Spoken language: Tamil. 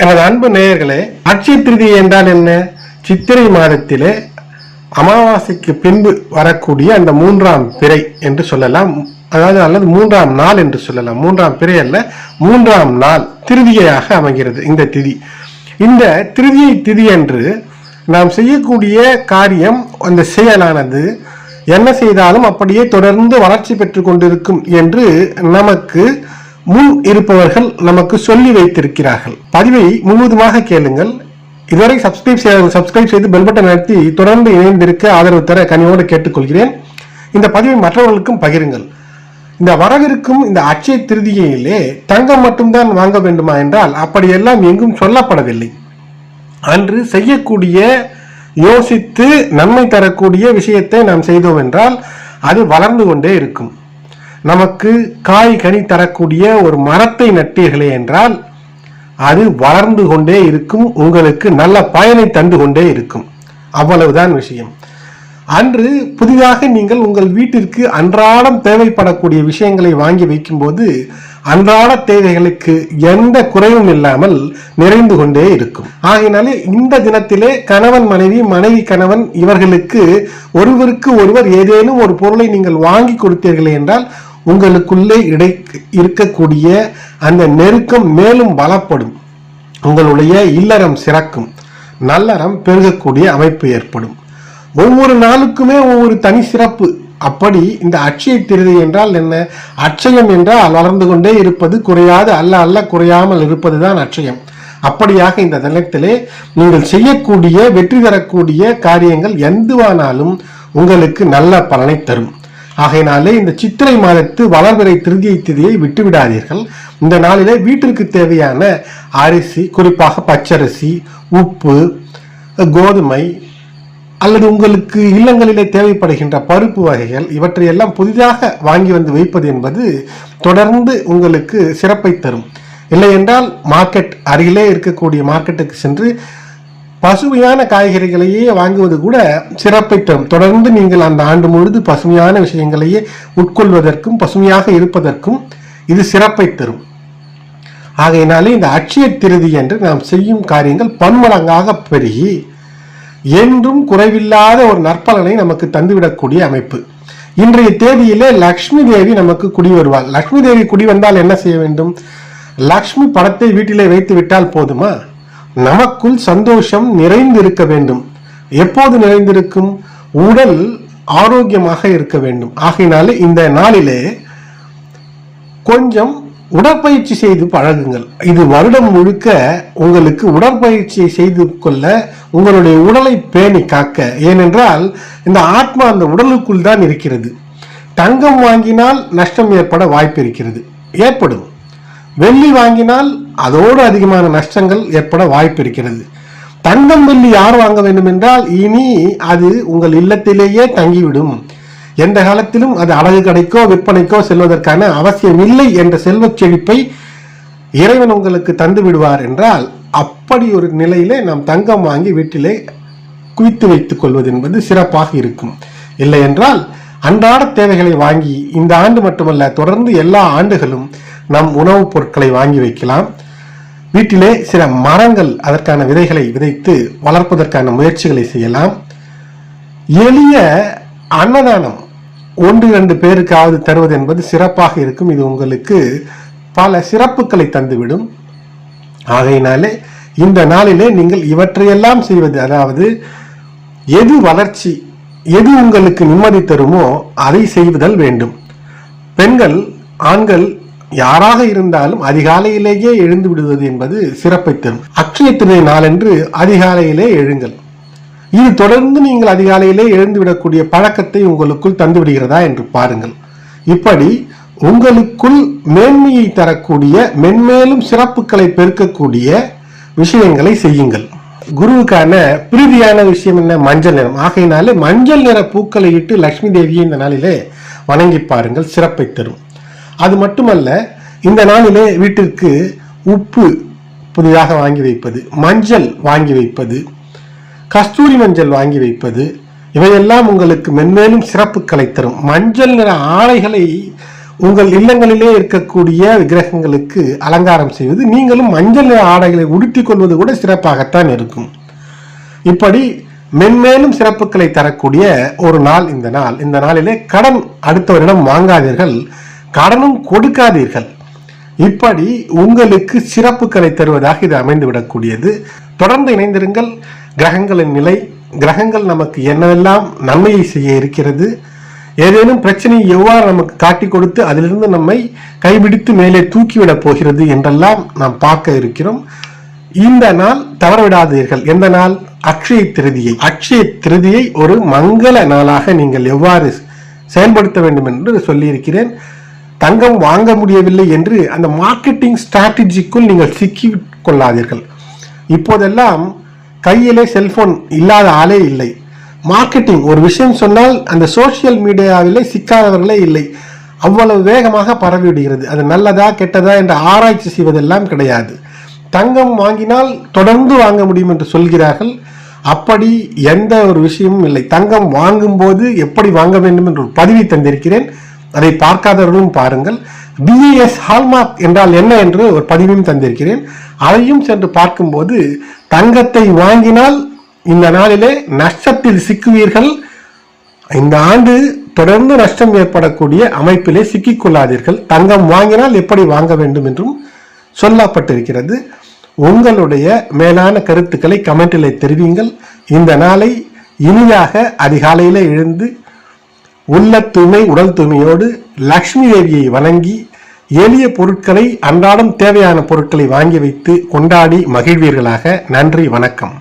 எனது அன்பு நேயர்களே, அட்சய திருதியை என்றால் என்ன? சித்திரை மாதத்திலே அமாவாசைக்கு பின்பு வரக்கூடிய அந்த மூன்றாம் பிறை என்று சொல்லலாம், அல்லது மூன்றாம் நாள் என்று சொல்லலாம். மூன்றாம் பிறை அல்ல, மூன்றாம் நாள் திருதியாக அமைகிறது இந்த திதி. இந்த திருதியை திதி என்று நாம் செய்யக்கூடிய காரியம், அந்த செயலானது என்ன செய்தாலும் அப்படியே தொடர்ந்து வளர்ச்சி பெற்று கொண்டிருக்கும் என்று நமக்கு முன் இருப்பவர்கள் நமக்கு சொல்லி வைத்திருக்கிறார்கள். பதிவை முழுவதுமாக கேளுங்கள். இதுவரை சப்ஸ்கிரைப் செய்து பெல் பட்டன் அழுத்தி தொடர்ந்து இணைந்திருக்க ஆதரவு தர கனியோடு கேட்டுக்கொள்கிறேன். இந்த பதிவை மற்றவர்களுக்கும் பகிருங்கள். இந்த வரவிருக்கும் இந்த அட்சய திருதியிலே தங்கம் மட்டும்தான் வாங்க வேண்டுமா என்றால் அப்படியெல்லாம் எங்கும் சொல்லப்படவில்லை. அன்று செய்யக்கூடிய யோசித்து நன்மை தரக்கூடிய விஷயத்தை நாம் செய்தோம் என்றால் அது வளர்ந்து கொண்டே இருக்கும். நமக்கு காய் கனி தரக்கூடிய ஒரு மரத்தை நட்டீர்களே என்றால் அது வளர்ந்து கொண்டே இருக்கும், உங்களுக்கு நல்ல பயனை தந்து கொண்டே இருக்கும். அவ்வளவுதான் விஷயம். அன்று புதிதாக நீங்கள் உங்கள் வீட்டிற்கு அன்றாடம் தேவைப்படக்கூடிய விஷயங்களை வாங்கி வைக்கும் போது அன்றாட தேவைகளுக்கு எந்த குறைவும் இல்லாமல் நிறைந்து கொண்டே இருக்கும். ஆகையினாலே இந்த தினத்திலே கணவன் மனைவி, மனைவி கணவன் இவர்களுக்கு ஒருவருக்கு ஒருவர் ஏதேனும் ஒரு பொருளை நீங்கள் வாங்கி கொடுத்தீர்களே என்றால் உங்களுக்குள்ளே இருக்கக்கூடிய அந்த நெருக்கம் மேலும் பலப்படும். உங்களுடைய இல்லறம் சிறக்கும், நல்லறம் பெருகக்கூடிய அமைப்பு ஏற்படும். ஒவ்வொரு நாளுக்குமே ஒவ்வொரு தனி சிறப்பு. அப்படி இந்த அட்சய திருதி என்றால் என்ன? அட்சயம் என்றால் வளர்ந்து கொண்டே இருப்பது, குறையாது அல்ல குறையாமல் இருப்பதுதான் அட்சயம். அப்படியாக இந்த தினத்திலே நீங்கள் செய்யக்கூடிய வெற்றி தரக்கூடிய காரியங்கள் எதுவானாலும் உங்களுக்கு நல்ல பலனை தரும். ஆகையினாலே இந்த சித்திரை மாதத்து வளர்பிறை திருதியை திதியை விட்டுவிடாதீர்கள். இந்த நாளிலே வீட்டிற்கு தேவையான அரிசி, குறிப்பாக பச்சரிசி, உப்பு, கோதுமை அல்லது உங்களுக்கு இல்லங்களிலே தேவைப்படுகின்ற பருப்பு வகைகள் இவற்றையெல்லாம் புதிதாக வாங்கி வந்து வைப்பது என்பது தொடர்ந்து உங்களுக்கு சிறப்பை தரும். இல்லை என்றால் மார்க்கெட் அருகிலே இருக்கக்கூடிய மார்க்கெட்டுக்கு சென்று பசுமையான காய்கறிகளையே வாங்குவது கூட சிறப்பை தரும். தொடர்ந்து நீங்கள் அந்த ஆண்டு முழுது பசுமையான விஷயங்களையே உட்கொள்வதற்கும் பசுமையாக இருப்பதற்கும் இது சிறப்பை தரும். ஆகையினாலே இந்த அட்சய திருதி என்று நாம் செய்யும் காரியங்கள் பன்மடங்காக பெருகி என்றும் குறைவில்லாத ஒரு நற்பலனை நமக்கு தந்துவிடக்கூடிய அமைப்பு. இன்றைய தேதியிலே லக்ஷ்மி தேவி நமக்கு குடி வருவாள். லக்ஷ்மி தேவி குடி வந்தால் என்ன செய்ய வேண்டும்? லக்ஷ்மி படத்தை வீட்டிலே வைத்து விட்டால் போதுமா? நமக்குள் சந்தோஷம் நிறைந்து இருக்க வேண்டும். எப்போது நிறைந்திருக்கும்? உடல் ஆரோக்கியமாக இருக்க வேண்டும். ஆகையினாலே இந்த நாளிலே கொஞ்சம் உடற்பயிற்சி செய்து பழகுங்கள். இது வருடம் முழுக்க உங்களுக்கு உடற்பயிற்சியை செய்து கொள்ள உங்களுடைய உடலை பேணி காக்க. ஏனென்றால் இந்த ஆத்மா அந்த உடலுக்குள் தான் இருக்கிறது. தங்கம் வாங்கினால் நஷ்டம் ஏற்பட வாய்ப்பு இருக்கிறது, ஏற்படும். வெள்ளி வாங்கினால் அதோடு அதிகமான நஷ்டங்கள் ஏற்பட வாய்ப்பு இருக்கிறது. தங்கம் வெள்ளி யார் வாங்க வேண்டும் என்றால் இனி அது உங்கள் இல்லத்திலேயே தங்கிவிடும். எந்த காலத்திலும் அது அழகு கடைக்கோ விற்பனைக்கோ செல்வதற்கான அவசியம் இல்லை என்ற செல்வச் செழிப்பை இறைவன் உங்களுக்கு தந்து விடுவார் என்றால் அப்படி ஒரு நிலையிலே நாம் தங்கம் வாங்கி வீட்டிலே குவித்து வைத்துக் கொள்வது என்பது சிறப்பாக இருக்கும். இல்லை என்றால் அன்றாட தேவைகளை வாங்கி இந்த ஆண்டு மட்டுமல்ல தொடர்ந்து எல்லா ஆண்டுகளும் நம் உணவுப் பொருட்களை வாங்கி வைக்கலாம். வீட்டிலே சில மரங்கள் அதற்கான விதைகளை விதைத்து வளர்ப்பதற்கான முயற்சிகளை செய்யலாம். எளிய அன்னதானம் 1-2 பேருக்காவது தருவது என்பது சிறப்பாக இருக்கும். இது உங்களுக்கு பல சிறப்புகளை தந்துவிடும். ஆகையினாலே இந்த நாளிலே நீங்கள் இவற்றையெல்லாம் செய்வது, அதாவது எது வளர்ச்சி, எது உங்களுக்கு நிம்மதி தருமோ அதை செய்வதல் வேண்டும். பெண்கள், ஆண்கள் யாராக இருந்தாலும் அதிகாலையிலேயே எழுந்து விடுவது என்பது சிறப்பை தரும். அட்சய திருதியை நாளன்று அதிகாலையிலே எழுங்கள். இது தொடர்ந்து நீங்கள் அதிகாலையிலே எழுந்து விடக்கூடிய பழக்கத்தை உங்களுக்குள் தந்து விடுகிறதா என்று பாருங்கள். இப்படி உங்களுக்குள் மேன்மையை தரக்கூடிய மென்மேலும் சிறப்புகளை பெருக்கக்கூடிய விஷயங்களை செய்யுங்கள். குருவுக்கான பிரீதியான விஷயம் என்ன? மஞ்சள் நிறம். ஆகையினாலே மஞ்சள் நிற பூக்களை இட்டு லட்சுமி தேவியை இந்த நாளிலே வணங்கி பாருங்கள், சிறப்பை தரும். அது மட்டுமல்ல, இந்த நாளிலே வீட்டிற்கு உப்பு புதிதாக வாங்கி வைப்பது, மஞ்சள் வாங்கி வைப்பது, கஸ்தூரி மஞ்சள் வாங்கி வைப்பது, இவையெல்லாம் உங்களுக்கு மென்மேலும் சிறப்புகளை தரும். மஞ்சள் நிற ஆடைகளை உங்கள் இல்லங்களிலே இருக்கக்கூடிய விக்கிரகங்களுக்கு அலங்காரம் செய்வது, நீங்களும் மஞ்சள் நிற ஆடைகளை உடுத்திக் கொள்வது கூட சிறப்பாகத்தான் இருக்கும். இப்படி மென்மேலும் சிறப்புகளை தரக்கூடிய ஒரு நாள் இந்த நாள். இந்த நாளிலே கடன் அடுத்தவரிடம் வாங்காதீர்கள், கடனும் கொடுக்காதீர்கள். இப்படி உங்களுக்கு சிறப்புகளை தருவதாக இது அமைந்துவிடக்கூடியது. தொடர்ந்து இணைந்திருங்கள். கிரகங்களின் நிலை, கிரகங்கள் நமக்கு என்னவெல்லாம் நன்மையை செய்ய இருக்கிறது, ஏதேனும் பிரச்சனையை எவ்வாறு நமக்கு காட்டி கொடுத்து அதிலிருந்து நம்மை கைபிடித்து மேலே தூக்கிவிடப் போகிறது என்றெல்லாம் நாம் பார்க்க இருக்கிறோம். இந்த நாள் தவறவிடாதீர்கள். எந்த நாள்? அக்ஷய திருதியை. அக்ஷய திருதியை ஒரு மங்கள நாளாக நீங்கள் எவ்வாறு செயல்படுத்த வேண்டும் என்று சொல்லியிருக்கிறேன். தங்கம் வாங்க முடியவில்லை என்று அந்த மார்க்கெட்டிங் ஸ்ட்ராட்டஜிக்குள் நீங்கள் சிக்கிக் கொள்ளாதீர்கள். இப்போதெல்லாம் கையிலே செல்போன் இல்லாத ஆளே இல்லை. மார்க்கெட்டிங் ஒரு விஷயம் சொன்னால் அந்த சோசியல் மீடியாவிலே சிக்காதவர்களே இல்லை. அவ்வளவு வேகமாக பரவிவிடுகிறது. அது நல்லதா கெட்டதா என்ற ஆராய்ச்சி செய்வதெல்லாம் கிடையாது. தங்கம் வாங்கினால் தொடர்ந்து வாங்க முடியும் என்று சொல்கிறார்கள். அப்படி எந்த ஒரு விஷயமும் இல்லை. தங்கம் வாங்கும் போது எப்படி வாங்க வேண்டும் என்று ஒரு பதிவை தந்திருக்கிறேன். அதை பார்க்காதவர்களும் பாருங்கள். BIS ஹால்மார்க் என்றால் என்ன என்று ஒரு பதிவையும் தந்திருக்கிறேன். அதையும் சென்று பார்க்கும்போது தங்கத்தை வாங்கினால் இந்த நாளிலே நஷ்டத்தில் சிக்குவீர்கள். இந்த ஆண்டு தொடர்ந்து நஷ்டம் ஏற்படக்கூடிய அமைப்பிலே சிக்கிக் கொள்ளாதீர்கள். தங்கம் வாங்கினால் எப்படி வாங்க வேண்டும் என்றும் சொல்லப்பட்டிருக்கிறது. உங்களுடைய மேலான கருத்துக்களை கமெண்டிலே தெரிவிங்கள். இந்த நாளை இனிதாக அதிகாலையிலே எழுந்து உள்ள தூய்மை உடல் தூய்மையோடு லக்ஷ்மி தேவியை வணங்கி எளிய பொருட்களை, அன்றாடம் தேவையான பொருட்களை வாங்கி வைத்து கொண்டாடி மகிழ்வீர்களாக. நன்றி, வணக்கம்.